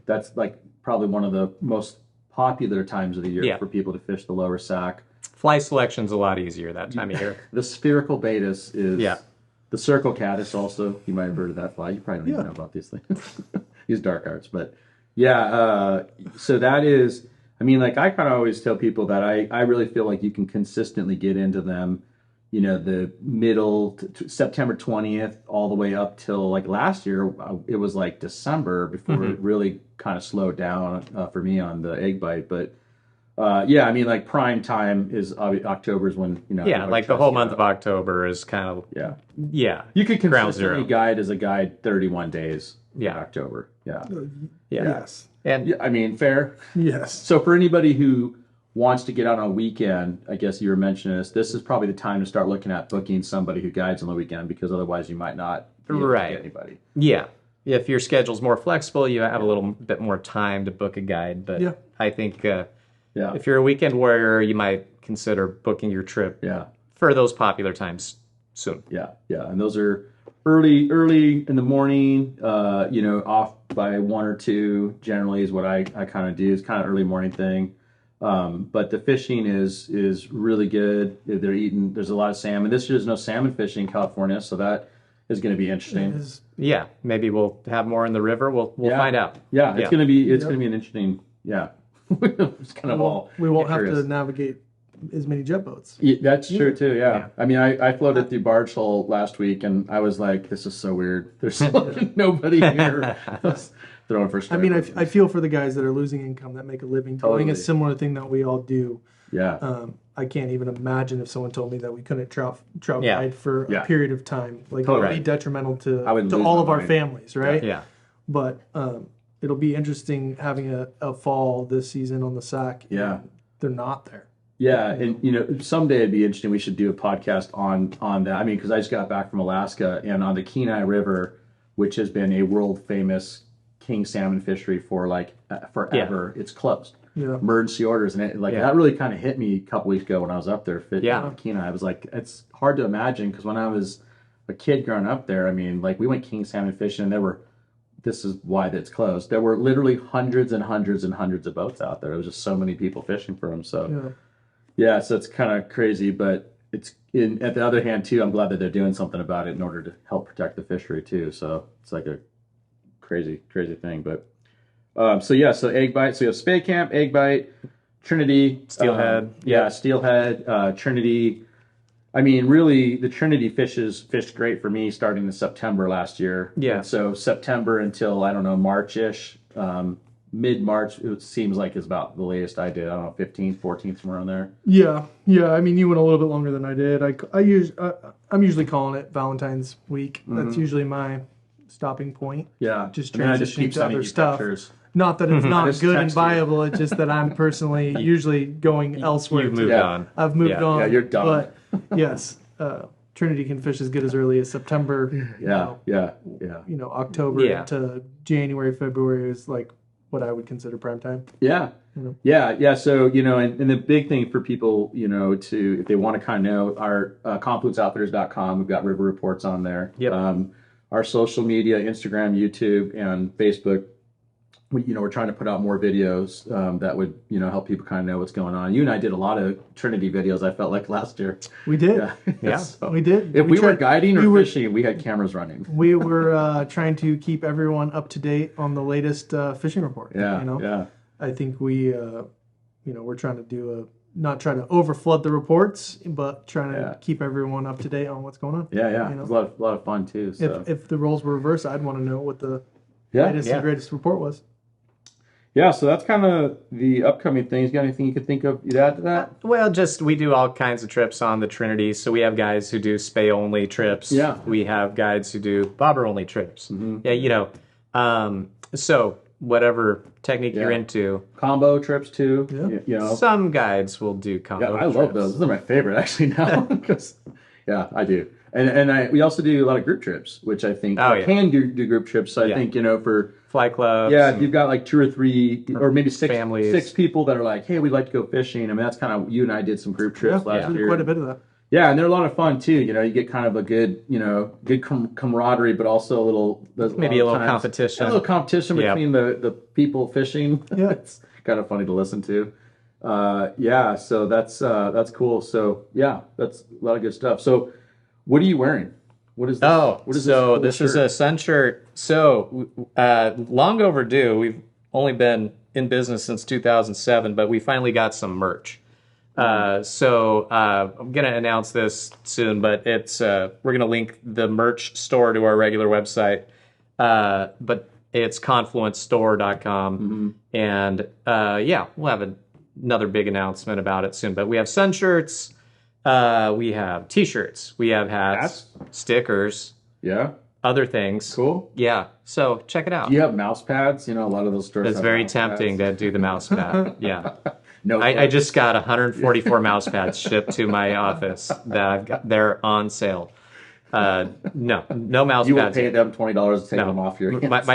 that's like probably one of the most popular times of the year for people to fish the lower sac. Fly selection's a lot easier that time of year. The spherical Baetis is the circle caddis also. You might have heard of that fly. You probably don't even know about these things. These dark arts. But so that is, I mean, like I kind of always tell people that I really feel like you can consistently get into them, the middle to September 20th all the way up till like last year. It was like December before it really kind of slowed down for me on the egg bite. But Yeah, I mean, like prime time is October is when, Yeah, like the whole month of October is kind of, yeah. You could consistently guide as a guide 31 days in October. Yeah. Yes. And I mean, fair. Yes. So for anybody who wants to get out on a weekend, I guess you were mentioning this is probably the time to start looking at booking somebody who guides on the weekend, because otherwise you might not be able to get anybody. Yeah. If your schedule's more flexible, you have a little bit more time to book a guide. But I think if you're a weekend warrior, you might consider booking your trip for those popular times soon. Yeah. And those are early in the morning, off by 1 or 2 generally is what I kind of do. It's kind of early morning thing. But the fishing is really good. There's a lot of salmon. This year there's no salmon fishing in California, so that is going to be interesting. Yeah, maybe we'll have more in the river. We'll find out. Yeah, it's going to be an interesting. Yeah, it's kind of we won't have to navigate as many jet boats. Yeah, that's true too. Yeah, I mean, I floated through Barge Hole last week, and I was like, this is so weird. There's nobody here. Throwing for I mean, I feel for the guys that are losing income that make a living doing a similar thing that we all do. Yeah. I can't even imagine if someone told me that we couldn't trout guide for a period of time. Like, it would be detrimental to all of our families, right? Yeah. But it'll be interesting having a fall this season on the SAC. Yeah. They're not there. Yeah, and someday it'd be interesting. We should do a podcast on that. I mean, because I just got back from Alaska, and on the Kenai River, which has been a world famous king salmon fishery for forever, it's closed. Yeah. Emergency orders, and that really kind of hit me a couple weeks ago when I was up there fishing in Kenai. I was like, it's hard to imagine, because when I was a kid growing up there, I mean, like, we went king salmon fishing, and this is why that's closed. There were literally hundreds and hundreds and hundreds of boats out there. There was just so many people fishing for them. So so it's kind of crazy, but at the other hand too, I'm glad that they're doing something about it in order to help protect the fishery too. So it's like a crazy thing, but. So egg bite. So you have Spade Camp, egg bite, Trinity, steelhead. Steelhead, Trinity. I mean, really, the Trinity fished great for me starting in September last year. Yeah. And so September until, I don't know, March-ish, mid-March, it seems like is about the latest I did. I don't know, 15th, 14th, somewhere on there. Yeah. I mean, you went a little bit longer than I did. I'm usually calling it Valentine's week. Mm-hmm. That's usually my stopping point. Yeah. Just transitioning to other stuff. Pictures. Not that it's not good and viable. It's just that I'm personally usually going elsewhere. You've moved on. I've moved on. Yeah, you're done. But yes, Trinity can fish as good as early as September. October to January, February is like what I would consider prime time. Yeah. Yeah. So, and the big thing for people, if they want to kind of know, our confluenceoutfitters.com, we've got river reports on there. Yep. Our social media, Instagram, YouTube, and Facebook. We're trying to put out more videos that would, help people kind of know what's going on. You and I did a lot of Trinity videos, I felt like, last year. We did. Yeah. So we did. If we were guiding or fishing, we had cameras running. We were trying to keep everyone up to date on the latest fishing report. Yeah. I think we're trying to not trying to overflood the reports, but trying to keep everyone up to date on what's going on. Yeah. It was a lot of fun, too. So. If the roles were reversed, I'd want to know what the latest and greatest report was. Yeah, so that's kind of the upcoming things. Got anything you could think of you'd add to that? Well, we do all kinds of trips on the Trinity. So we have guys who do spay-only trips. Yeah. We have guides who do bobber-only trips. Mm-hmm. Yeah, so whatever technique you're into. Combo trips, too. Yeah. Some guides will do combo trips. I love those. Those are my favorite, actually, now. Because, I do. And we also do a lot of group trips, which I think can do group trips. So I think, for... Fly clubs. Yeah, you've got like 2 or 3 or maybe 6 people that are like, hey, we'd like to go fishing. I mean, that's kind of, you and I did some group trips last year. Quite a bit of that. Yeah, and they're a lot of fun too. You get kind of a good, good camaraderie, but also a little... Maybe a little competition. A little competition between the people fishing. Yeah. It's kind of funny to listen to. So that's cool. So, that's a lot of good stuff. So, what are you wearing? What is this? This is a sun shirt. So, long overdue. We've only been in business since 2007, but we finally got some merch. I'm going to announce this soon, but we're going to link the merch store to our regular website. But it's confluencestore.com. Mm-hmm. And we'll have another big announcement about it soon. But we have sun shirts, we have t-shirts, we have hats, stickers, other things. Cool. Yeah. So check it out. Do you have mouse pads? You know, a lot of those stores. It's have very mouse tempting pads. to do the mouse pad. Yeah. No, I just got 144 mouse pads shipped to my office that they're on sale. No mouse you pads. You will pay them $20 to take them off your hands.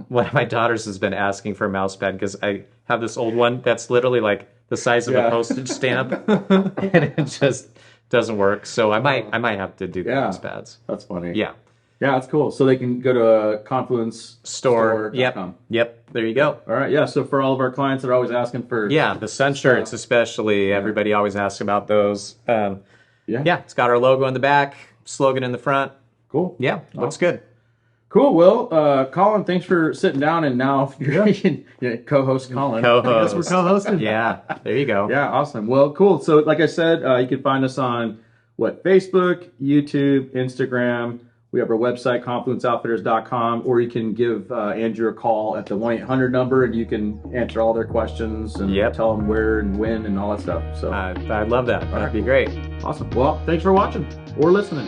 One of my daughters has been asking for a mouse pad because I have this old one that's literally like the size of a postage stamp, and it just doesn't work. So I might have to do the mouse pads. That's funny. Yeah. Yeah, that's cool. So they can go to Confluence Store. Yep. There you go. All right. Yeah. So for all of our clients that are always asking for the sun shirts, especially everybody always asks about those. It's got our logo in the back, slogan in the front. Cool. Yeah, looks good. Cool. Well, Colin, thanks for sitting down, and now you're co-host Colin. Co-host. I guess we're co-hosting. Yeah. There you go. Yeah. Awesome. Well, cool. So, like I said, you can find us on Facebook, YouTube, Instagram. We have our website, confluenceoutfitters.com, or you can give Andrew a call at the 1-800 number, and you can answer all their questions and tell them where and when and all that stuff. So I'd love that. That'd be great. Awesome. Well, thanks for watching or listening.